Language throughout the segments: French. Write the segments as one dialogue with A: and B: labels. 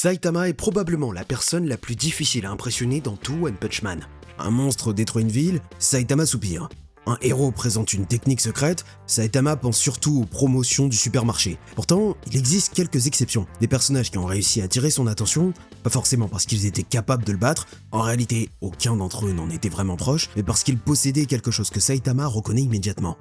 A: Saitama est probablement la personne la plus difficile à impressionner dans tout One Punch Man. Un monstre détruit une ville, Saitama soupire. Un héros présente une technique secrète, Saitama pense surtout aux promotions du supermarché. Pourtant, il existe quelques exceptions. Des personnages qui ont réussi à attirer son attention, pas forcément parce qu'ils étaient capables de le battre, en réalité aucun d'entre eux n'en était vraiment proche, mais parce qu'ils possédaient quelque chose que Saitama reconnaît immédiatement.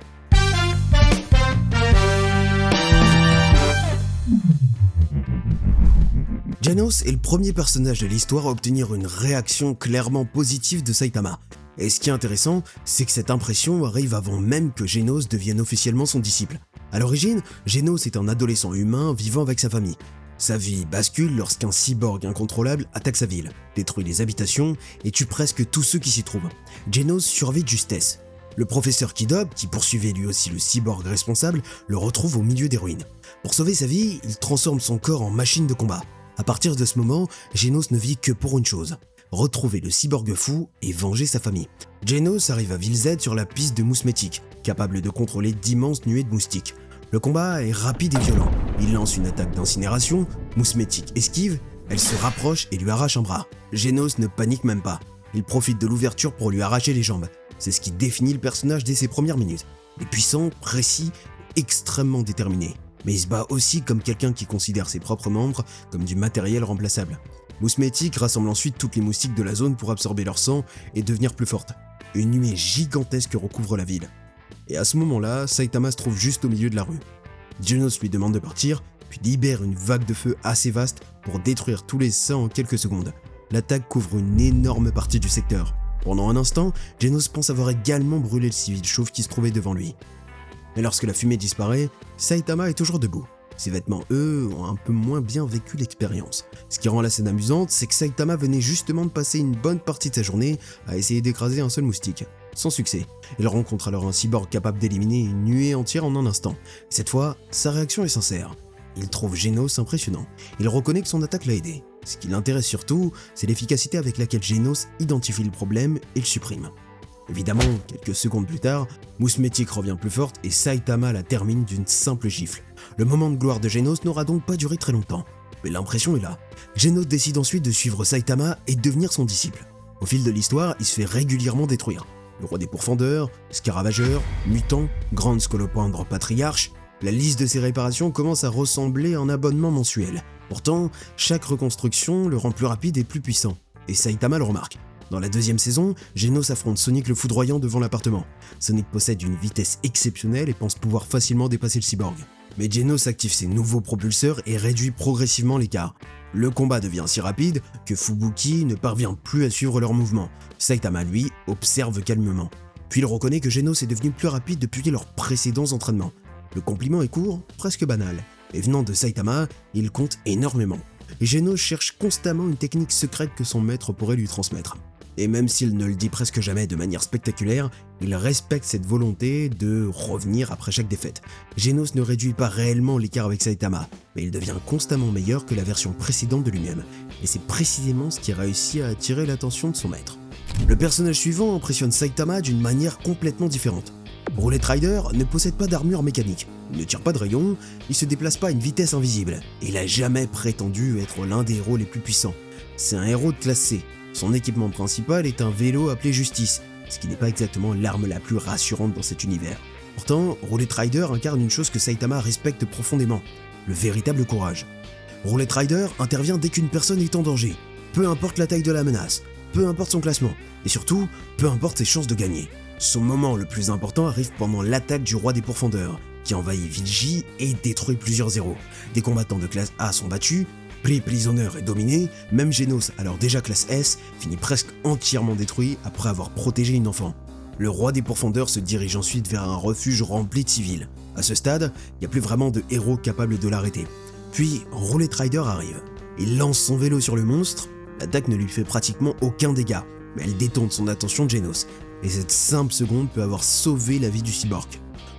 A: Genos est le premier personnage de l'histoire à obtenir une réaction clairement positive de Saitama. Et ce qui est intéressant, c'est que cette impression arrive avant même que Genos devienne officiellement son disciple. À l'origine, Genos est un adolescent humain vivant avec sa famille. Sa vie bascule lorsqu'un cyborg incontrôlable attaque sa ville, détruit les habitations et tue presque tous ceux qui s'y trouvent. Genos survit de justesse. Le professeur Kidob, qui poursuivait lui aussi le cyborg responsable, le retrouve au milieu des ruines. Pour sauver sa vie, il transforme son corps en machine de combat. À partir de ce moment, Genos ne vit que pour une chose, retrouver le cyborg fou et venger sa famille. Genos arrive à Ville Z sur la piste de Mousmétique, capable de contrôler d'immenses nuées de moustiques. Le combat est rapide et violent. Il lance une attaque d'incinération, Mousmétique esquive, elle se rapproche et lui arrache un bras. Genos ne panique même pas. Il profite de l'ouverture pour lui arracher les jambes. C'est ce qui définit le personnage dès ses premières minutes. Il est puissant, précis, extrêmement déterminé. Mais il se bat aussi comme quelqu'un qui considère ses propres membres comme du matériel remplaçable. Mousmétique rassemble ensuite toutes les moustiques de la zone pour absorber leur sang et devenir plus forte. Une nuée gigantesque recouvre la ville. Et à ce moment-là, Saitama se trouve juste au milieu de la rue. Genos lui demande de partir, puis libère une vague de feu assez vaste pour détruire tous les saints en quelques secondes. L'attaque couvre une énorme partie du secteur. Pendant un instant, Genos pense avoir également brûlé le civil chauve qui se trouvait devant lui. Mais lorsque la fumée disparaît, Saitama est toujours debout. Ses vêtements, eux, ont un peu moins bien vécu l'expérience. Ce qui rend la scène amusante, c'est que Saitama venait justement de passer une bonne partie de sa journée à essayer d'écraser un seul moustique. Sans succès. Il rencontre alors un cyborg capable d'éliminer une nuée entière en un instant. Cette fois, sa réaction est sincère. Il trouve Genos impressionnant. Il reconnaît que son attaque l'a aidé. Ce qui l'intéresse surtout, c'est l'efficacité avec laquelle Genos identifie le problème et le supprime. Évidemment, quelques secondes plus tard, Mousmétique revient plus forte et Saitama la termine d'une simple gifle. Le moment de gloire de Genos n'aura donc pas duré très longtemps, mais l'impression est là. Genos décide ensuite de suivre Saitama et de devenir son disciple. Au fil de l'histoire, il se fait régulièrement détruire. Le roi des pourfendeurs, Scaravageur, Mutant, Grande Scolopendre Patriarche, la liste de ses réparations commence à ressembler à un abonnement mensuel. Pourtant, chaque reconstruction le rend plus rapide et plus puissant, et Saitama le remarque. Dans la deuxième saison, Genos affronte Sonic le foudroyant devant l'appartement. Sonic possède une vitesse exceptionnelle et pense pouvoir facilement dépasser le cyborg. Mais Genos active ses nouveaux propulseurs et réduit progressivement l'écart. Le combat devient si rapide que Fubuki ne parvient plus à suivre leurs mouvements. Saitama, lui, observe calmement. Puis il reconnaît que Genos est devenu plus rapide depuis leurs précédents entraînements. Le compliment est court, presque banal. Et venant de Saitama, il compte énormément. Et Genos cherche constamment une technique secrète que son maître pourrait lui transmettre. Et même s'il ne le dit presque jamais de manière spectaculaire, il respecte cette volonté de revenir après chaque défaite. Genos ne réduit pas réellement l'écart avec Saitama, mais il devient constamment meilleur que la version précédente de lui-même. Et c'est précisément ce qui réussit à attirer l'attention de son maître. Le personnage suivant impressionne Saitama d'une manière complètement différente. Roulette Rider ne possède pas d'armure mécanique, il ne tire pas de rayons, il se déplace pas à une vitesse invisible, et il n'a jamais prétendu être l'un des héros les plus puissants. C'est un héros de classe C. Son équipement principal est un vélo appelé Justice, ce qui n'est pas exactement l'arme la plus rassurante dans cet univers. Pourtant, Roulette Rider incarne une chose que Saitama respecte profondément, le véritable courage. Roulette Rider intervient dès qu'une personne est en danger, peu importe la taille de la menace, peu importe son classement, et surtout, peu importe ses chances de gagner. Son moment le plus important arrive pendant l'attaque du roi des pourfendeurs, qui envahit Ville J et détruit plusieurs héros. Des combattants de classe A sont battus, Prisonner est dominé, même Genos, alors déjà classe S, finit presque entièrement détruit après avoir protégé une enfant. Le roi des pourfendeurs se dirige ensuite vers un refuge rempli de civils. À ce stade, il n'y a plus vraiment de héros capables de l'arrêter. Puis, Roulette Rider arrive. Il lance son vélo sur le monstre, l'attaque ne lui fait pratiquement aucun dégât, mais elle détourne son attention de Genos, et cette simple seconde peut avoir sauvé la vie du cyborg.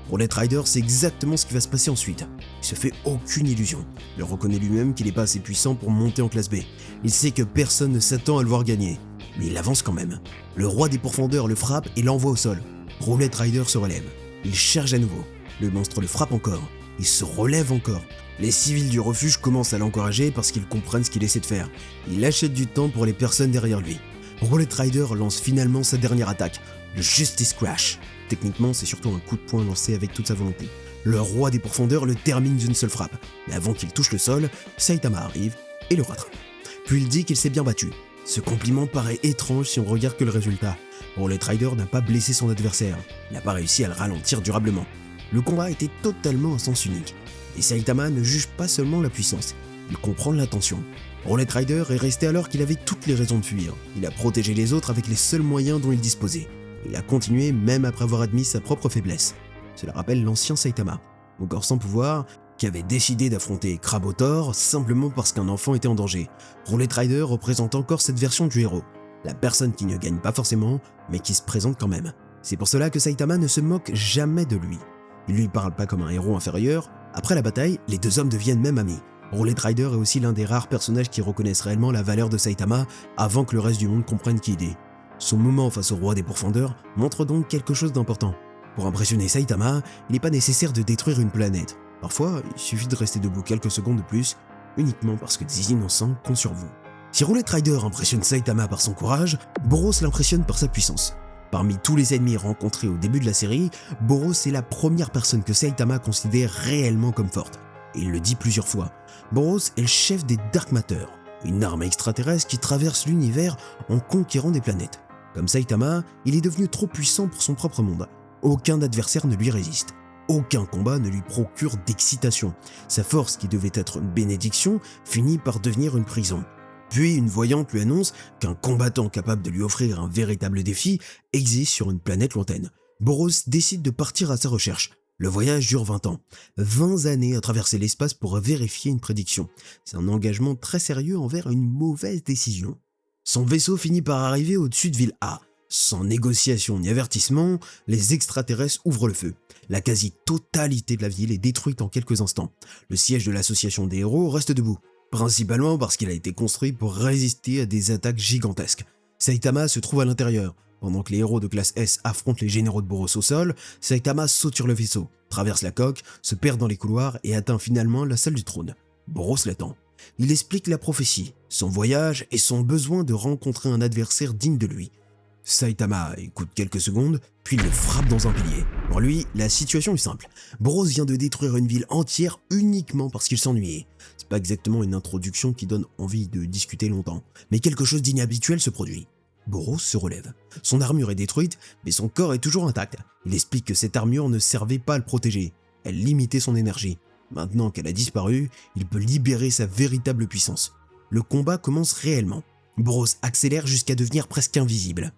A: Roulette Rider sait exactement ce qui va se passer ensuite. Il se fait aucune illusion. Il reconnaît lui-même qu'il n'est pas assez puissant pour monter en classe B. Il sait que personne ne s'attend à le voir gagner. Mais il avance quand même. Le roi des pourfendeurs le frappe et l'envoie au sol. Roulette Rider se relève. Il charge à nouveau. Le monstre le frappe encore. il se relève encore. Les civils du refuge commencent à l'encourager parce qu'ils comprennent ce qu'il essaie de faire. Il achète du temps pour les personnes derrière lui. Roulette Rider lance finalement sa dernière attaque, le Justice Crash. Techniquement, c'est surtout un coup de poing lancé avec toute sa volonté. Le roi des pourfendeurs le termine d'une seule frappe, mais avant qu'il touche le sol, Saitama arrive et le rattrape. Puis il dit qu'il s'est bien battu. Ce compliment paraît étrange si on regarde que le résultat. Roulette Rider n'a pas blessé son adversaire, il n'a pas réussi à le ralentir durablement. Le combat était totalement à sens unique. Et Saitama ne juge pas seulement la puissance, il comprend l'intention. Roulette Rider est resté alors qu'il avait toutes les raisons de fuir. Il a protégé les autres avec les seuls moyens dont il disposait. Il a continué même après avoir admis sa propre faiblesse. Cela rappelle l'ancien Saitama, encore sans pouvoir, qui avait décidé d'affronter Krabotor simplement parce qu'un enfant était en danger. Roulette Rider représente encore cette version du héros, la personne qui ne gagne pas forcément, mais qui se présente quand même. C'est pour cela que Saitama ne se moque jamais de lui. Il lui parle pas comme un héros inférieur. Après la bataille, les deux hommes deviennent même amis. Roulette Rider est aussi l'un des rares personnages qui reconnaissent réellement la valeur de Saitama avant que le reste du monde comprenne qui il est. Son moment face au roi des pourfendeurs montre donc quelque chose d'important. Pour impressionner Saitama, il n'est pas nécessaire de détruire une planète. Parfois, il suffit de rester debout quelques secondes de plus, uniquement parce que des innocents comptent sur vous. Si Roulette Rider impressionne Saitama par son courage, Boros l'impressionne par sa puissance. Parmi tous les ennemis rencontrés au début de la série, Boros est la première personne que Saitama considère réellement comme forte. Et il le dit plusieurs fois. Boros est le chef des Dark Matter, une arme extraterrestre qui traverse l'univers en conquérant des planètes. Comme Saitama, il est devenu trop puissant pour son propre monde. Aucun adversaire ne lui résiste. Aucun combat ne lui procure d'excitation. Sa force, qui devait être une bénédiction, finit par devenir une prison. Puis une voyante lui annonce qu'un combattant capable de lui offrir un véritable défi existe sur une planète lointaine. Boros décide de partir à sa recherche. Le voyage dure 20 ans. 20 années à traverser l'espace pour vérifier une prédiction. C'est un engagement très sérieux envers une mauvaise décision. Son vaisseau finit par arriver au-dessus de Ville A. Sans négociation ni avertissement, les extraterrestres ouvrent le feu. La quasi-totalité de la ville est détruite en quelques instants. Le siège de l'association des héros reste debout. Principalement parce qu'il a été construit pour résister à des attaques gigantesques. Saitama se trouve à l'intérieur. Pendant que les héros de classe S affrontent les généraux de Boros au sol, Saitama saute sur le vaisseau, traverse la coque, se perd dans les couloirs et atteint finalement la salle du trône. Boros l'attend. Il explique la prophétie, son voyage et son besoin de rencontrer un adversaire digne de lui. Saitama écoute quelques secondes, puis il le frappe dans un pilier. Pour lui, la situation est simple. Boros vient de détruire une ville entière uniquement parce qu'il s'ennuyait. C'est pas exactement une introduction qui donne envie de discuter longtemps, mais quelque chose d'inhabituel se produit. Boros se relève. Son armure est détruite, mais son corps est toujours intact. Il explique que cette armure ne servait pas à le protéger, elle limitait son énergie. Maintenant qu'elle a disparu, il peut libérer sa véritable puissance. Le combat commence réellement. Boros accélère jusqu'à devenir presque invisible.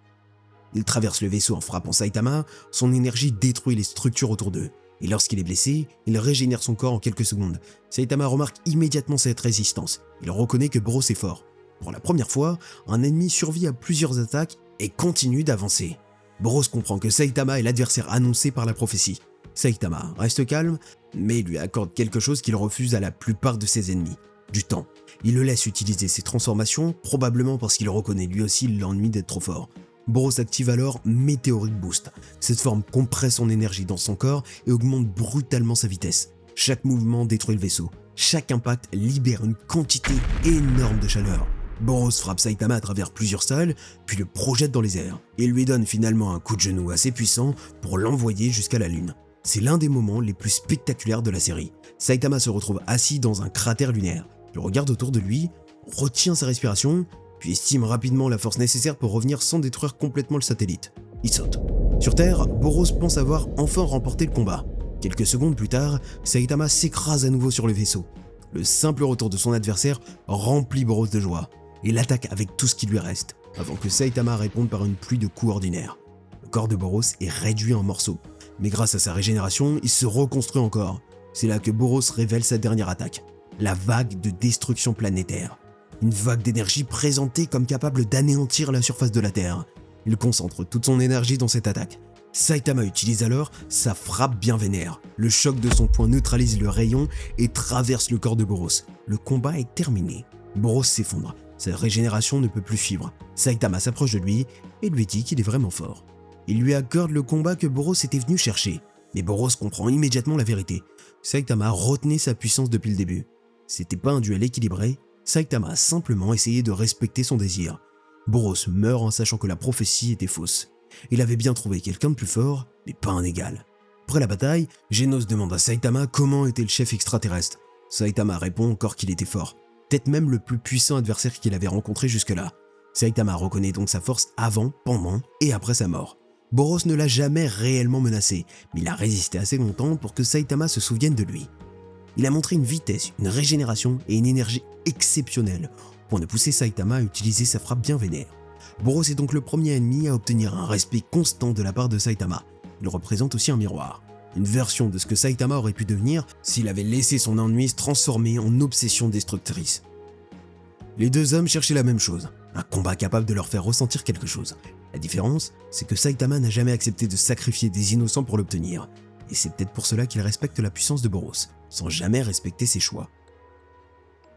A: Il traverse le vaisseau en frappant Saitama, son énergie détruit les structures autour d'eux. Et lorsqu'il est blessé, il régénère son corps en quelques secondes. Saitama remarque immédiatement cette résistance. Il reconnaît que Boros est fort. Pour la première fois, un ennemi survit à plusieurs attaques et continue d'avancer. Boros comprend que Saitama est l'adversaire annoncé par la prophétie. Saitama reste calme, mais lui accorde quelque chose qu'il refuse à la plupart de ses ennemis, du temps. Il le laisse utiliser ses transformations, probablement parce qu'il reconnaît lui aussi l'ennui d'être trop fort. Boros active alors Meteoric Boost. Cette forme compresse son énergie dans son corps et augmente brutalement sa vitesse. Chaque mouvement détruit le vaisseau. Chaque impact libère une quantité énorme de chaleur. Boros frappe Saitama à travers plusieurs salles, puis le projette dans les airs. Il lui donne finalement un coup de genou assez puissant pour l'envoyer jusqu'à la Lune. C'est l'un des moments les plus spectaculaires de la série. Saitama se retrouve assis dans un cratère lunaire. Il regarde autour de lui, retient sa respiration, puis estime rapidement la force nécessaire pour revenir sans détruire complètement le satellite. Il saute. Sur Terre, Boros pense avoir enfin remporté le combat. Quelques secondes plus tard, Saitama s'écrase à nouveau sur le vaisseau. Le simple retour de son adversaire remplit Boros de joie. Il l'attaque avec tout ce qui lui reste, avant que Saitama réponde par une pluie de coups ordinaires. Le corps de Boros est réduit en morceaux, mais grâce à sa régénération, il se reconstruit encore. C'est là que Boros révèle sa dernière attaque, la vague de destruction planétaire. Une vague d'énergie présentée comme capable d'anéantir la surface de la Terre. Il concentre toute son énergie dans cette attaque. Saitama utilise alors sa frappe bien vénère. Le choc de son poing neutralise le rayon et traverse le corps de Boros. Le combat est terminé. Boros s'effondre. Sa régénération ne peut plus suivre. Saitama s'approche de lui et lui dit qu'il est vraiment fort. Il lui accorde le combat que Boros était venu chercher. Mais Boros comprend immédiatement la vérité. Saitama retenait sa puissance depuis le début. C'était pas un duel équilibré, Saitama a simplement essayé de respecter son désir. Boros meurt en sachant que la prophétie était fausse. Il avait bien trouvé quelqu'un de plus fort, mais pas un égal. Après la bataille, Genos demande à Saitama comment était le chef extraterrestre. Saitama répond encore qu'il était fort, peut-être même le plus puissant adversaire qu'il avait rencontré jusque-là. Saitama reconnaît donc sa force avant, pendant et après sa mort. Boros ne l'a jamais réellement menacé, mais il a résisté assez longtemps pour que Saitama se souvienne de lui. Il a montré une vitesse, une régénération et une énergie exceptionnelles, au point de pousser Saitama à utiliser sa frappe bien vénère. Boros est donc le premier ennemi à obtenir un respect constant de la part de Saitama. Il représente aussi un miroir, une version de ce que Saitama aurait pu devenir s'il avait laissé son ennui se transformer en obsession destructrice. Les deux hommes cherchaient la même chose, un combat capable de leur faire ressentir quelque chose. La différence, c'est que Saitama n'a jamais accepté de sacrifier des innocents pour l'obtenir, et c'est peut-être pour cela qu'il respecte la puissance de Boros, sans jamais respecter ses choix.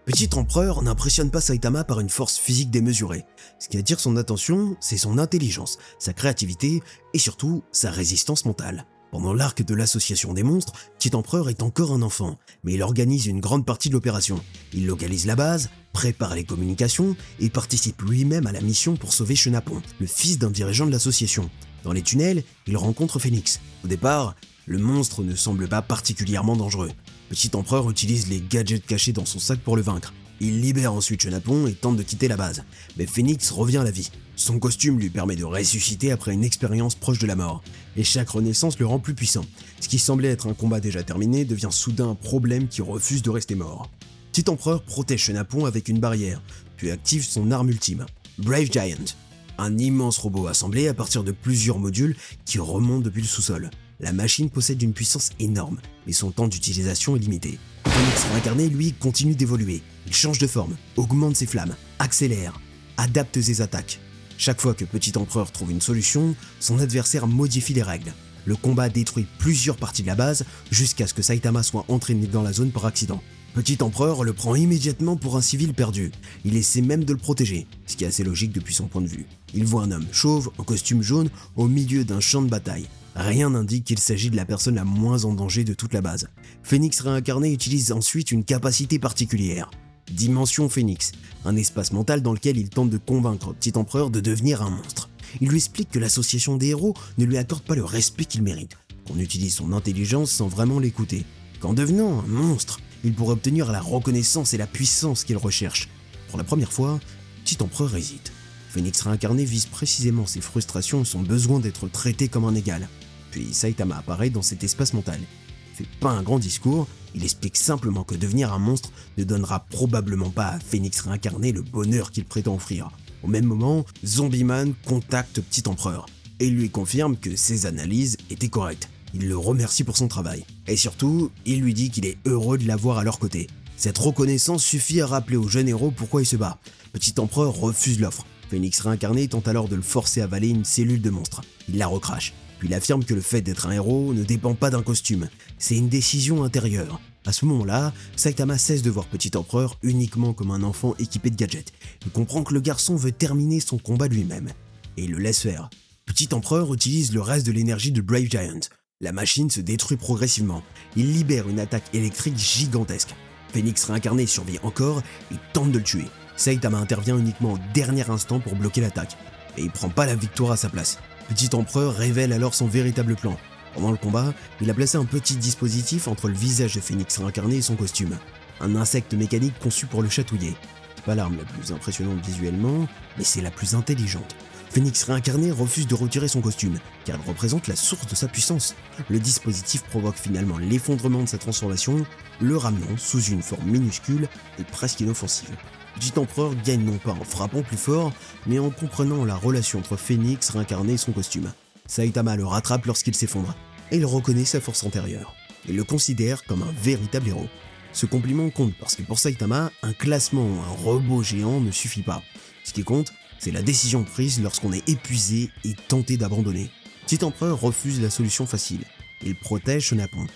A: Petit Empereur n'impressionne pas Saitama par une force physique démesurée. Ce qui attire son attention, c'est son intelligence, sa créativité et surtout sa résistance mentale. Pendant l'arc de l'association des monstres, Petit Empereur est encore un enfant, mais il organise une grande partie de l'opération. Il localise la base, prépare les communications et participe lui-même à la mission pour sauver Chenapon, le fils d'un dirigeant de l'association. Dans les tunnels, il rencontre Phoenix. Au départ, le monstre ne semble pas particulièrement dangereux. Petit Empereur utilise les gadgets cachés dans son sac pour le vaincre. Il libère ensuite Chenapon et tente de quitter la base. Mais Phoenix revient à la vie. Son costume lui permet de ressusciter après une expérience proche de la mort. Et chaque renaissance le rend plus puissant. Ce qui semblait être un combat déjà terminé devient soudain un problème qui refuse de rester mort. Petit Empereur protège Chenapon avec une barrière, puis active son arme ultime, Brave Giant. Un immense robot assemblé à partir de plusieurs modules qui remontent depuis le sous-sol. La machine possède une puissance énorme, mais son temps d'utilisation est limité. Phoenix réincarné, lui, continue d'évoluer. Il change de forme, augmente ses flammes, accélère, adapte ses attaques. Chaque fois que Petit Empereur trouve une solution, son adversaire modifie les règles. Le combat détruit plusieurs parties de la base jusqu'à ce que Saitama soit entraîné dans la zone par accident. Petit Empereur le prend immédiatement pour un civil perdu. Il essaie même de le protéger, ce qui est assez logique depuis son point de vue. Il voit un homme chauve, en costume jaune, au milieu d'un champ de bataille. Rien n'indique qu'il s'agit de la personne la moins en danger de toute la base. Phoenix réincarné utilise ensuite une capacité particulière. Dimension Phoenix, un espace mental dans lequel il tente de convaincre Petit Empereur de devenir un monstre. Il lui explique que l'association des héros ne lui accorde pas le respect qu'il mérite, qu'on utilise son intelligence sans vraiment l'écouter, qu'en devenant un monstre, il pourrait obtenir la reconnaissance et la puissance qu'il recherche. Pour la première fois, Petit Empereur hésite. Phoenix réincarné vise précisément ses frustrations et son besoin d'être traité comme un égal. Puis Saitama apparaît dans cet espace mental. Il fait pas un grand discours, il explique simplement que devenir un monstre ne donnera probablement pas à Phoenix réincarné le bonheur qu'il prétend offrir. Au même moment, Zombie-Man contacte Petit Empereur et lui confirme que ses analyses étaient correctes. Il le remercie pour son travail. Et surtout, il lui dit qu'il est heureux de l'avoir à leur côté. Cette reconnaissance suffit à rappeler au jeune héros pourquoi il se bat. Petit Empereur refuse l'offre. Phoenix réincarné tente alors de le forcer à avaler une cellule de monstre. Il la recrache. Puis il affirme que le fait d'être un héros ne dépend pas d'un costume, c'est une décision intérieure. À ce moment-là, Saitama cesse de voir Petit Empereur uniquement comme un enfant équipé de gadgets. Il comprend que le garçon veut terminer son combat lui-même, et il le laisse faire. Petit Empereur utilise le reste de l'énergie de Brave Giant. La machine se détruit progressivement. Il libère une attaque électrique gigantesque. Phoenix réincarné survit encore et tente de le tuer. Saitama intervient uniquement au dernier instant pour bloquer l'attaque, et il prend pas la victoire à sa place. Petit Empereur révèle alors son véritable plan. Pendant le combat, il a placé un petit dispositif entre le visage de Phoenix réincarné et son costume. Un insecte mécanique conçu pour le chatouiller. C'est pas l'arme la plus impressionnante visuellement, mais c'est la plus intelligente. Phoenix réincarné refuse de retirer son costume, car il représente la source de sa puissance. Le dispositif provoque finalement l'effondrement de sa transformation, le ramenant sous une forme minuscule et presque inoffensive. Petit Empereur gagne non pas en frappant plus fort, mais en comprenant la relation entre Phoenix réincarné et son costume. Saitama le rattrape lorsqu'il s'effondre, et il reconnaît sa force antérieure. Il le considère comme un véritable héros. Ce compliment compte parce que pour Saitama, un classement ou un robot géant ne suffit pas. Ce qui compte, c'est la décision prise lorsqu'on est épuisé et tenté d'abandonner. Petit Empereur refuse la solution facile. Il protège Chenapon.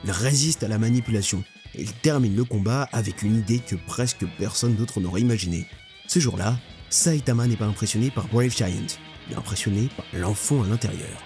A: Il résiste à la manipulation. Et il termine le combat avec une idée que presque personne d'autre n'aurait imaginée. Ce jour-là, Saitama n'est pas impressionné par Brave Giant, il est impressionné par l'enfant à l'intérieur.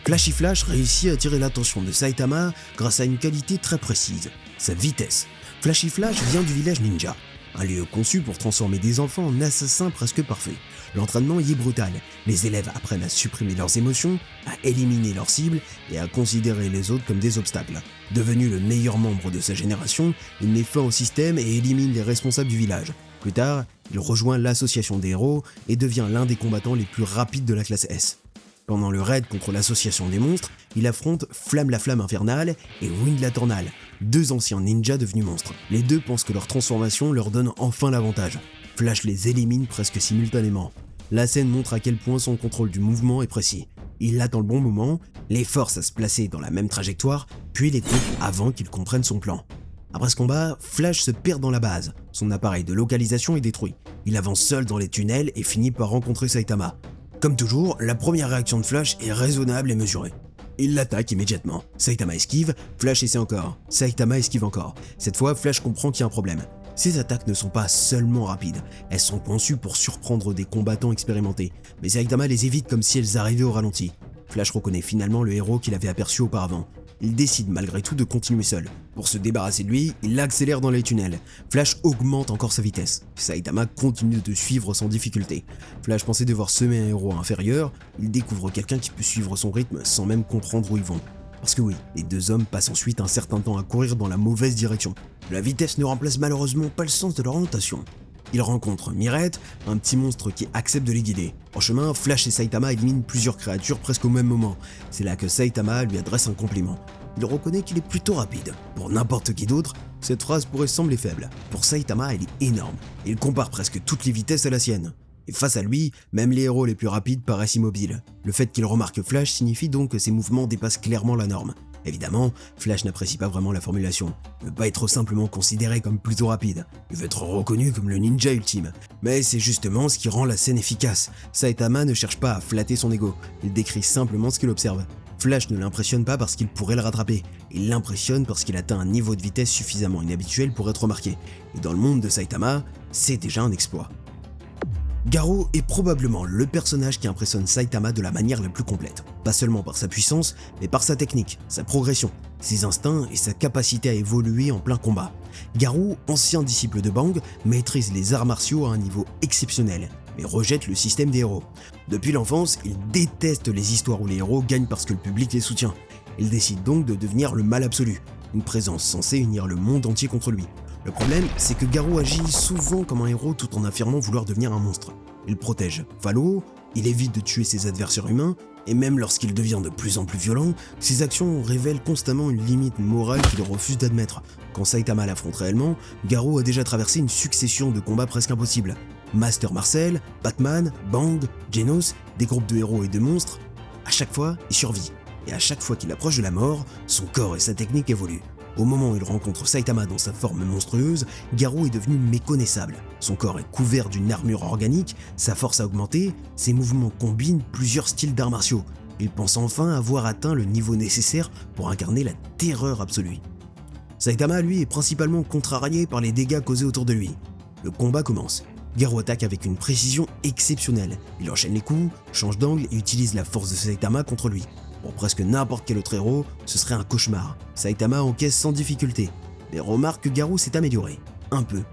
A: Flash réussit à attirer l'attention de Saitama grâce à une qualité très précise, sa vitesse. Flash vient du village ninja, un lieu conçu pour transformer des enfants en assassins presque parfaits. L'entraînement y est brutal, les élèves apprennent à supprimer leurs émotions, à éliminer leurs cibles et à considérer les autres comme des obstacles. Devenu le meilleur membre de sa génération, il met fin au système et élimine les responsables du village. Plus tard, il rejoint l'association des héros et devient l'un des combattants les plus rapides de la classe S. Pendant le raid contre l'association des monstres, il affronte Flamme la Flamme Infernale et Wind la Tornale, deux anciens ninjas devenus monstres. Les deux pensent que leur transformation leur donne enfin l'avantage. Flash les élimine presque simultanément. La scène montre à quel point son contrôle du mouvement est précis. Il attend le bon moment, les force à se placer dans la même trajectoire, puis les coupe avant qu'ils comprennent son plan. Après ce combat, Flash se perd dans la base, son appareil de localisation est détruit. Il avance seul dans les tunnels et finit par rencontrer Saitama. Comme toujours, la première réaction de Flash est raisonnable et mesurée. Il l'attaque immédiatement. Saitama esquive, Flash essaie encore. Saitama esquive encore. Cette fois, Flash comprend qu'il y a un problème. Ces attaques ne sont pas seulement rapides, elles sont conçues pour surprendre des combattants expérimentés, mais Saitama les évite comme si elles arrivaient au ralenti. Flash reconnaît finalement le héros qu'il avait aperçu auparavant. Il décide malgré tout de continuer seul. Pour se débarrasser de lui, il accélère dans les tunnels. Flash augmente encore sa vitesse. Saitama continue de suivre sans difficulté. Flash pensait devoir semer un héros inférieur, il découvre quelqu'un qui peut suivre son rythme sans même comprendre où ils vont. Parce que oui, les deux hommes passent ensuite un certain temps à courir dans la mauvaise direction. La vitesse ne remplace malheureusement pas le sens de l'orientation. Ils rencontrent Mirette, un petit monstre qui accepte de les guider. En chemin, Flash et Saitama éliminent plusieurs créatures presque au même moment. C'est là que Saitama lui adresse un compliment. Il reconnaît qu'il est plutôt rapide. Pour n'importe qui d'autre, cette phrase pourrait sembler faible. Pour Saitama, elle est énorme. Il compare presque toutes les vitesses à la sienne. Et face à lui, même les héros les plus rapides paraissent immobiles. Le fait qu'il remarque Flash signifie donc que ses mouvements dépassent clairement la norme. Évidemment, Flash n'apprécie pas vraiment la formulation. Il veut pas être simplement considéré comme plutôt rapide. Il veut être reconnu comme le ninja ultime. Mais c'est justement ce qui rend la scène efficace. Saitama ne cherche pas à flatter son ego. Il décrit simplement ce qu'il observe. Flash ne l'impressionne pas parce qu'il pourrait le rattraper. Il l'impressionne parce qu'il atteint un niveau de vitesse suffisamment inhabituel pour être remarqué. Et dans le monde de Saitama, c'est déjà un exploit. Garou est probablement le personnage qui impressionne Saitama de la manière la plus complète. Pas seulement par sa puissance, mais par sa technique, sa progression, ses instincts et sa capacité à évoluer en plein combat. Garou, ancien disciple de Bang, maîtrise les arts martiaux à un niveau exceptionnel, mais rejette le système des héros. Depuis l'enfance, il déteste les histoires où les héros gagnent parce que le public les soutient. Il décide donc de devenir le mal absolu, une présence censée unir le monde entier contre lui. Le problème, c'est que Garou agit souvent comme un héros tout en affirmant vouloir devenir un monstre. Il protège Falo, il évite de tuer ses adversaires humains, et même lorsqu'il devient de plus en plus violent, ses actions révèlent constamment une limite morale qu'il refuse d'admettre. Quand Saitama l'affronte réellement, Garou a déjà traversé une succession de combats presque impossibles. Master Marcel, Batman, Bang, Genos, des groupes de héros et de monstres, à chaque fois, il survit. Et à chaque fois qu'il approche de la mort, son corps et sa technique évoluent. Au moment où il rencontre Saitama dans sa forme monstrueuse, Garou est devenu méconnaissable. Son corps est couvert d'une armure organique, sa force a augmenté, ses mouvements combinent plusieurs styles d'arts martiaux. Il pense enfin avoir atteint le niveau nécessaire pour incarner la terreur absolue. Saitama, lui, est principalement contrarié par les dégâts causés autour de lui. Le combat commence. Garou attaque avec une précision exceptionnelle. Il enchaîne les coups, change d'angle et utilise la force de Saitama contre lui. Pour presque n'importe quel autre héros, ce serait un cauchemar. Saitama encaisse sans difficulté, mais remarque que Garou s'est amélioré. Un peu.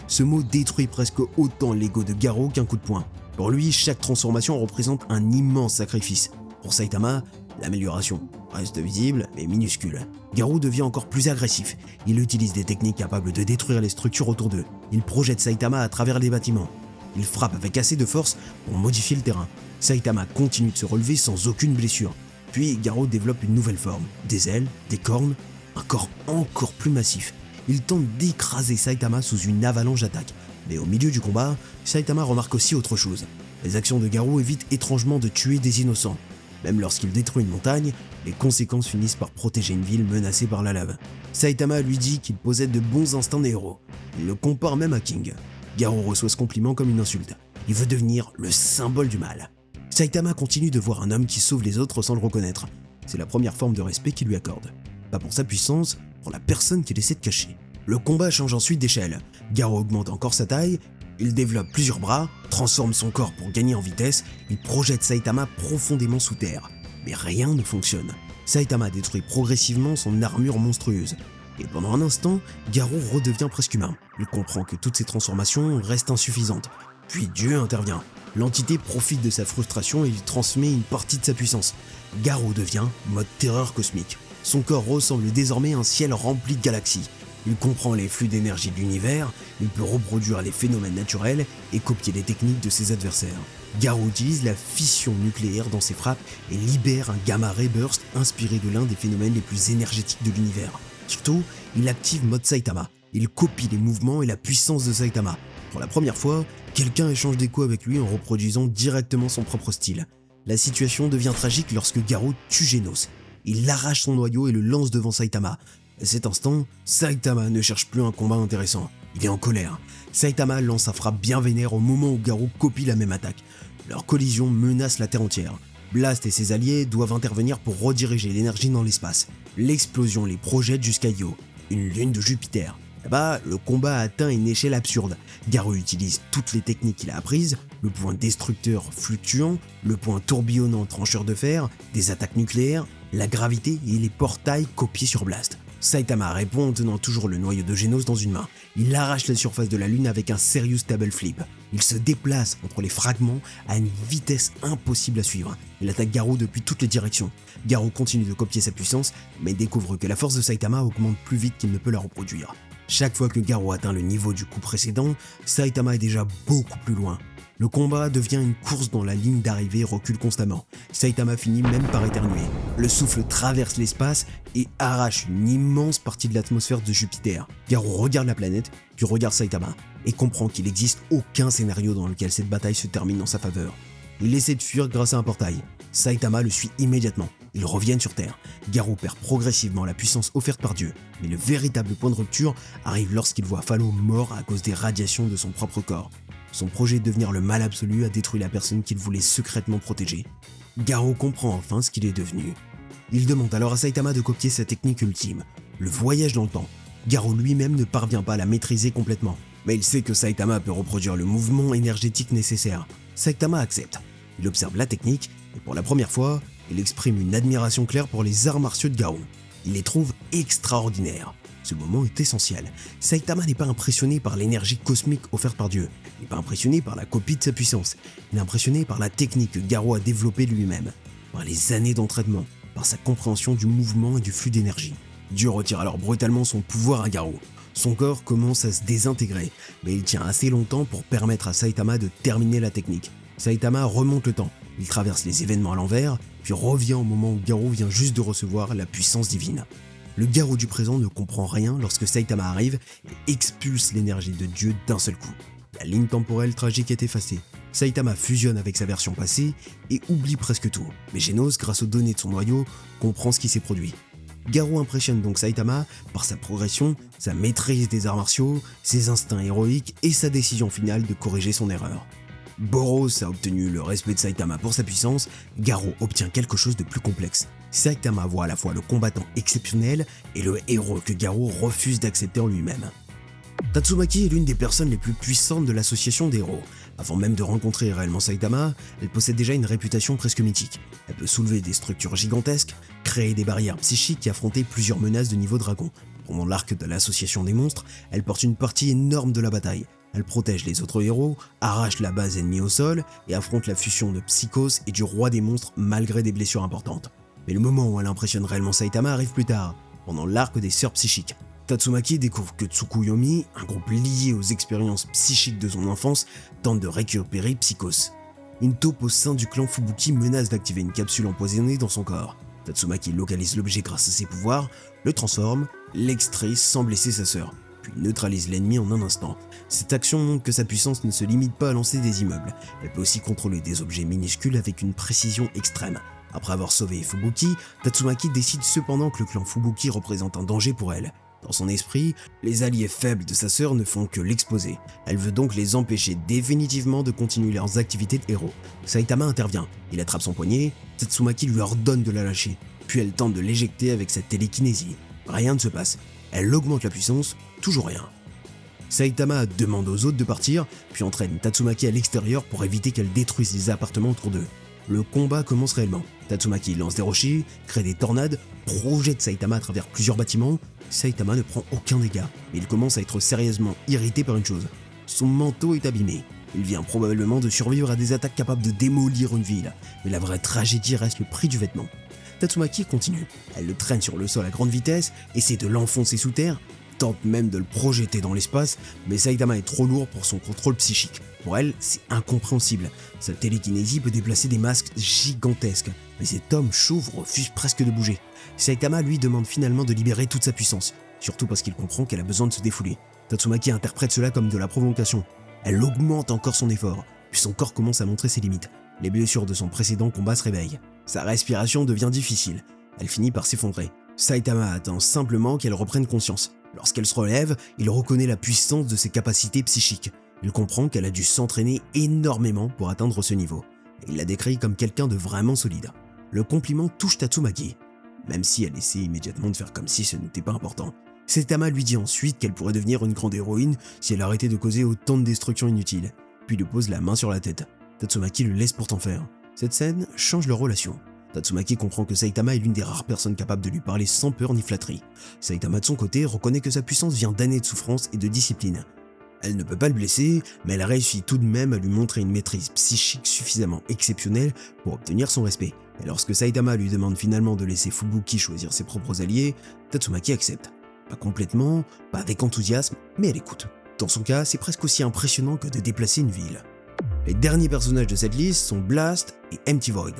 A: Ce mot détruit presque autant l'ego de Garou qu'un coup de poing. Pour lui, chaque transformation représente un immense sacrifice. Pour Saitama, l'amélioration reste visible mais minuscule. Garou devient encore plus agressif. Il utilise des techniques capables de détruire les structures autour d'eux. Il projette Saitama à travers les bâtiments. Il frappe avec assez de force pour modifier le terrain. Saitama continue de se relever sans aucune blessure. Puis Garou développe une nouvelle forme, des ailes, des cornes, un corps encore plus massif. Il tente d'écraser Saitama sous une avalanche d'attaques. Mais au milieu du combat, Saitama remarque aussi autre chose. Les actions de Garou évitent étrangement de tuer des innocents. Même lorsqu'il détruit une montagne, les conséquences finissent par protéger une ville menacée par la lave. Saitama lui dit qu'il possède de bons instincts des héros. Il le compare même à King. Garou reçoit ce compliment comme une insulte. Il veut devenir le symbole du mal. Saitama continue de voir un homme qui sauve les autres sans le reconnaître. C'est la première forme de respect qu'il lui accorde. Pas pour sa puissance, pour la personne qu'il essaie de cacher. Le combat change ensuite d'échelle. Garou augmente encore sa taille, il développe plusieurs bras, transforme son corps pour gagner en vitesse, il projette Saitama profondément sous terre. mais rien ne fonctionne. Saitama détruit progressivement son armure monstrueuse. Et pendant un instant, Garou redevient presque humain. Il comprend que toutes ces transformations restent insuffisantes. Puis Dieu intervient. L'entité profite de sa frustration et lui transmet une partie de sa puissance. Garou devient mode terreur cosmique. Son corps ressemble désormais à un ciel rempli de galaxies. Il comprend les flux d'énergie de l'univers, il peut reproduire les phénomènes naturels et copier les techniques de ses adversaires. Garou utilise la fission nucléaire dans ses frappes et libère un gamma ray burst inspiré de l'un des phénomènes les plus énergétiques de l'univers. Surtout, il active mode Saitama. Il copie les mouvements et la puissance de Saitama. Pour la première fois, quelqu'un échange d'écho avec lui en reproduisant directement son propre style. La situation devient tragique lorsque Garou tue Genos. Il arrache son noyau et le lance devant Saitama. À cet instant, Saitama ne cherche plus un combat intéressant. Il est en colère. Saitama lance sa frappe bien vénère au moment où Garou copie la même attaque. Leur collision menace la Terre entière. Blast et ses alliés doivent intervenir pour rediriger l'énergie dans l'espace. L'explosion les projette jusqu'à Io, une lune de Jupiter. Là-bas, le combat atteint une échelle absurde. Garou utilise toutes les techniques qu'il a apprises, le point destructeur fluctuant, le point tourbillonnant trancheur de fer, des attaques nucléaires, la gravité et les portails copiés sur Blast. Saitama répond en tenant toujours le noyau de Genos dans une main. Il arrache la surface de la lune avec un Serious Table Flip. Il se déplace entre les fragments à une vitesse impossible à suivre. Il attaque Garou depuis toutes les directions. Garou continue de copier sa puissance, mais découvre que la force de Saitama augmente plus vite qu'il ne peut la reproduire. Chaque fois que Garou atteint le niveau du coup précédent, Saitama est déjà beaucoup plus loin. Le combat devient une course dont la ligne d'arrivée recule constamment. Saitama finit même par éternuer. Le souffle traverse l'espace et arrache une immense partie de l'atmosphère de Jupiter. Garou regarde la planète, puis regarde Saitama, et comprend qu'il n'existe aucun scénario dans lequel cette bataille se termine en sa faveur. Il essaie de fuir grâce à un portail. Saitama le suit immédiatement. Ils reviennent sur Terre. Garou perd progressivement la puissance offerte par Dieu. Mais le véritable point de rupture arrive lorsqu'il voit Fallo mort à cause des radiations de son propre corps. Son projet de devenir le mal absolu a détruit la personne qu'il voulait secrètement protéger. Garou comprend enfin ce qu'il est devenu. Il demande alors à Saitama de copier sa technique ultime, le voyage dans le temps. Garou lui-même ne parvient pas à la maîtriser complètement, mais il sait que Saitama peut reproduire le mouvement énergétique nécessaire. Saitama accepte. Il observe la technique et pour la première fois, il exprime une admiration claire pour les arts martiaux de Garou. Il les trouve extraordinaires. Ce moment est essentiel. Saitama n'est pas impressionné par l'énergie cosmique offerte par Dieu. Il n'est pas impressionné par la copie de sa puissance. Il est impressionné par la technique que Garou a développée lui-même, par les années d'entraînement, par sa compréhension du mouvement et du flux d'énergie. Dieu retire alors brutalement son pouvoir à Garou. Son corps commence à se désintégrer, mais il tient assez longtemps pour permettre à Saitama de terminer la technique. Saitama remonte le temps. Il traverse les événements à l'envers, puis revient au moment où Garou vient juste de recevoir la puissance divine. Le Garou du présent ne comprend rien lorsque Saitama arrive et expulse l'énergie de Dieu d'un seul coup. La ligne temporelle tragique est effacée. Saitama fusionne avec sa version passée et oublie presque tout. Mais Genos, grâce aux données de son noyau, comprend ce qui s'est produit. Garou impressionne donc Saitama par sa progression, sa maîtrise des arts martiaux, ses instincts héroïques et sa décision finale de corriger son erreur. Boros a obtenu le respect de Saitama pour sa puissance, Garou obtient quelque chose de plus complexe. Saitama voit à la fois le combattant exceptionnel et le héros que Garou refuse d'accepter en lui-même. Tatsumaki est l'une des personnes les plus puissantes de l'association des héros. Avant même de rencontrer réellement Saitama, elle possède déjà une réputation presque mythique. Elle peut soulever des structures gigantesques, créer des barrières psychiques et affronter plusieurs menaces de niveau dragon. Pendant l'arc de l'association des monstres, elle porte une partie énorme de la bataille. Elle protège les autres héros, arrache la base ennemie au sol et affronte la fusion de Psychos et du roi des monstres malgré des blessures importantes. Mais le moment où elle impressionne réellement Saitama arrive plus tard, pendant l'arc des sœurs psychiques. Tatsumaki découvre que Tsukuyomi, un groupe lié aux expériences psychiques de son enfance, tente de récupérer Psychos. Une taupe au sein du clan Fubuki menace d'activer une capsule empoisonnée dans son corps. Tatsumaki localise l'objet grâce à ses pouvoirs, le transforme, l'extrait sans blesser sa sœur, puis neutralise l'ennemi en un instant. Cette action montre que sa puissance ne se limite pas à lancer des immeubles, elle peut aussi contrôler des objets minuscules avec une précision extrême. Après avoir sauvé Fubuki, Tatsumaki décide cependant que le clan Fubuki représente un danger pour elle. Dans son esprit, les alliés faibles de sa sœur ne font que l'exposer. Elle veut donc les empêcher définitivement de continuer leurs activités de héros. Saitama intervient, il attrape son poignet, Tatsumaki lui ordonne de la lâcher, puis elle tente de l'éjecter avec sa télékinésie. Rien ne se passe, elle augmente la puissance, toujours rien. Saitama demande aux autres de partir, puis entraîne Tatsumaki à l'extérieur pour éviter qu'elle détruise les appartements autour d'eux. le combat commence réellement. Tatsumaki lance des rochers, crée des tornades, projette Saitama à travers plusieurs bâtiments. Saitama ne prend aucun dégât, mais il commence à être sérieusement irrité par une chose. Son manteau est abîmé. Il vient probablement de survivre à des attaques capables de démolir une ville, mais la vraie tragédie reste le prix du vêtement. Tatsumaki continue. Elle le traîne sur le sol à grande vitesse, essaie de l'enfoncer sous terre, tente même de le projeter dans l'espace, mais Saitama est trop lourd pour son contrôle psychique. Pour elle, c'est incompréhensible. Sa télékinésie peut déplacer des masques gigantesques, mais cet homme chauve refuse presque de bouger. Saitama lui demande finalement de libérer toute sa puissance, surtout parce qu'il comprend qu'elle a besoin de se défouler. Tatsumaki interprète cela comme de la provocation. Elle augmente encore son effort, puis son corps commence à montrer ses limites. Les blessures de son précédent combat se réveillent. Sa respiration devient difficile. Elle finit par s'effondrer. Saitama attend simplement qu'elle reprenne conscience. Lorsqu'elle se relève, il reconnaît la puissance de ses capacités psychiques. Il comprend qu'elle a dû s'entraîner énormément pour atteindre ce niveau. Et il la décrit comme quelqu'un de vraiment solide. Le compliment touche Tatsumaki, même si elle essaie immédiatement de faire comme si ce n'était pas important. Saitama lui dit ensuite qu'elle pourrait devenir une grande héroïne si elle arrêtait de causer autant de destruction inutile, puis lui pose la main sur la tête. Tatsumaki le laisse pourtant faire. Cette scène change leur relation. Tatsumaki comprend que Saitama est l'une des rares personnes capables de lui parler sans peur ni flatterie. Saitama de son côté reconnaît que sa puissance vient d'années de souffrance et de discipline. Elle ne peut pas le blesser, mais elle réussit tout de même à lui montrer une maîtrise psychique suffisamment exceptionnelle pour obtenir son respect. Et lorsque Saitama lui demande finalement de laisser Fubuki choisir ses propres alliés, Tatsumaki accepte. Pas complètement, pas avec enthousiasme, mais elle écoute. Dans son cas, c'est presque aussi impressionnant que de déplacer une ville. Les derniers personnages de cette liste sont Blast et Empty Void.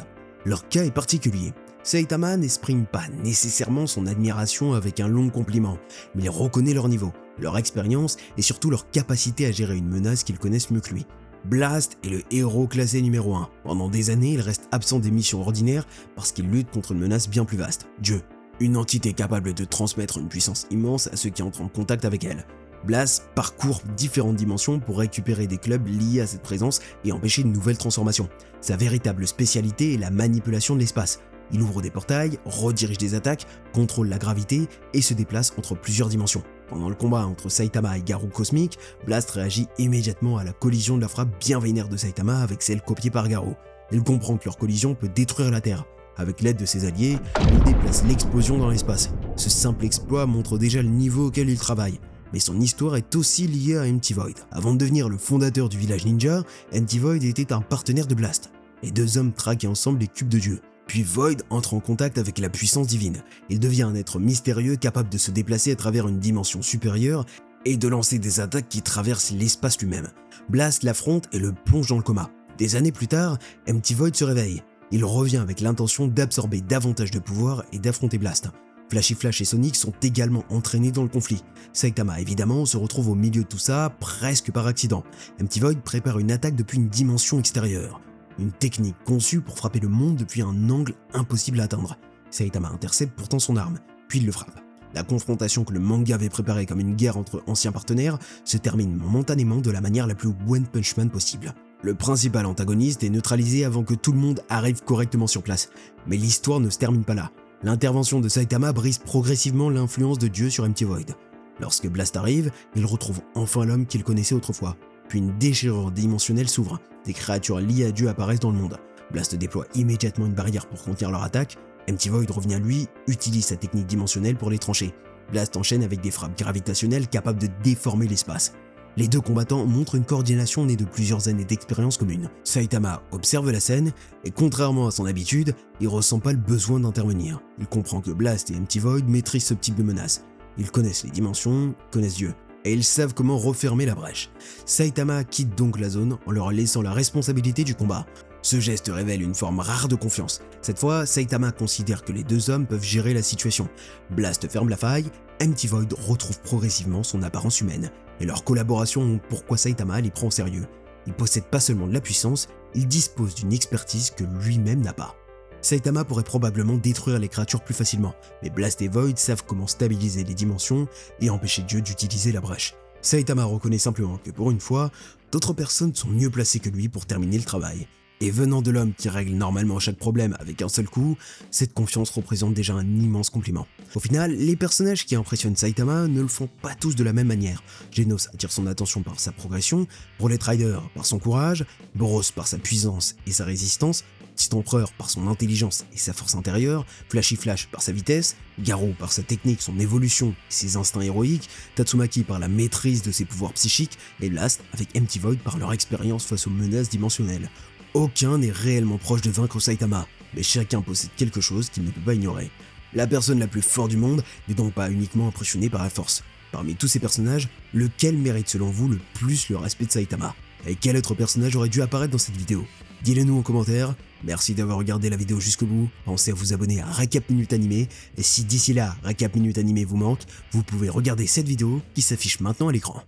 A: Leur cas est particulier. Saitama n'exprime pas nécessairement son admiration avec un long compliment, mais il reconnaît leur niveau, leur expérience et surtout leur capacité à gérer une menace qu'ils connaissent mieux que lui. Blast est le héros classé numéro 1. Pendant des années, il reste absent des missions ordinaires parce qu'il lutte contre une menace bien plus vaste, Dieu. Une entité capable de transmettre une puissance immense à ceux qui entrent en contact avec elle. Blast parcourt différentes dimensions pour récupérer des clubs liés à cette présence et empêcher de nouvelles transformations. Sa véritable spécialité est la manipulation de l'espace. Il ouvre des portails, redirige des attaques, contrôle la gravité et se déplace entre plusieurs dimensions. Pendant le combat entre Saitama et Garou Cosmique, Blast réagit immédiatement à la collision de la frappe bien vénère de Saitama avec celle copiée par Garou. Il comprend que leur collision peut détruire la Terre. Avec l'aide de ses alliés, il déplace l'explosion dans l'espace. Ce simple exploit montre déjà le niveau auquel il travaille. Mais son histoire est aussi liée à Empty Void. Avant de devenir le fondateur du village ninja, Empty Void était un partenaire de Blast. Les deux hommes traquaient ensemble les cubes de Dieu. Puis Void entre en contact avec la puissance divine. Il devient un être mystérieux capable de se déplacer à travers une dimension supérieure et de lancer des attaques qui traversent l'espace lui-même. Blast l'affronte et le plonge dans le coma. Des années plus tard, Empty Void se réveille. Il revient avec l'intention d'absorber davantage de pouvoir et d'affronter Blast. Flashy Flash et Sonic sont également entraînés dans le conflit. Saitama, évidemment, se retrouve au milieu de tout ça, presque par accident. Empty Void prépare une attaque depuis une dimension extérieure. Une technique conçue pour frapper le monde depuis un angle impossible à atteindre. Saitama intercepte pourtant son arme, puis il le frappe. La confrontation que le manga avait préparée comme une guerre entre anciens partenaires se termine momentanément de la manière la plus One Punch Man possible. Le principal antagoniste est neutralisé avant que tout le monde arrive correctement sur place. Mais l'histoire ne se termine pas là. L'intervention de Saitama brise progressivement l'influence de Dieu sur Empty Void. Lorsque Blast arrive, il retrouve enfin l'homme qu'il connaissait autrefois. Puis une déchirure dimensionnelle s'ouvre. Des créatures liées à Dieu apparaissent dans le monde. Blast déploie immédiatement une barrière pour contenir leur attaque. Empty Void revient lui, utilise sa technique dimensionnelle pour les trancher. Blast enchaîne avec des frappes gravitationnelles capables de déformer l'espace. Les deux combattants montrent une coordination née de plusieurs années d'expérience commune. Saitama observe la scène et contrairement à son habitude, il ressent pas le besoin d'intervenir. Il comprend que Blast et Empty Void maîtrisent ce type de menace. Ils connaissent les dimensions, connaissent Dieu, et ils savent comment refermer la brèche. Saitama quitte donc la zone en leur laissant la responsabilité du combat. Ce geste révèle une forme rare de confiance. Cette fois, Saitama considère que les deux hommes peuvent gérer la situation. Blast ferme la faille, Empty Void retrouve progressivement son apparence humaine. Et leur collaboration montre pourquoi Saitama les prend au sérieux. Il possède pas seulement de la puissance, il dispose d'une expertise que lui-même n'a pas. Saitama pourrait probablement détruire les créatures plus facilement, mais Blast et Void savent comment stabiliser les dimensions et empêcher Dieu d'utiliser la brèche. Saitama reconnaît simplement que pour une fois, d'autres personnes sont mieux placées que lui pour terminer le travail. Et venant de l'homme qui règle normalement chaque problème avec un seul coup, cette confiance représente déjà un immense compliment. Au final, les personnages qui impressionnent Saitama ne le font pas tous de la même manière. Genos attire son attention par sa progression, Bullet Rider par son courage, Boros par sa puissance et sa résistance, Petit Empereur par son intelligence et sa force intérieure, Flashy Flash par sa vitesse, Garou par sa technique, son évolution et ses instincts héroïques, Tatsumaki par la maîtrise de ses pouvoirs psychiques, et Blast avec Empty Void par leur expérience face aux menaces dimensionnelles. Aucun n'est réellement proche de vaincre Saitama, mais chacun possède quelque chose qu'il ne peut pas ignorer. La personne la plus forte du monde n'est donc pas uniquement impressionnée par la force. Parmi tous ces personnages, lequel mérite selon vous le plus le respect de Saitama? Et quel autre personnage aurait dû apparaître dans cette vidéo? Dis-le nous en commentaire. Merci d'avoir regardé la vidéo jusqu'au bout, pensez à vous abonner à Recap Minute Animé, et si d'ici là Recap Minute Animé vous manque, vous pouvez regarder cette vidéo qui s'affiche maintenant à l'écran.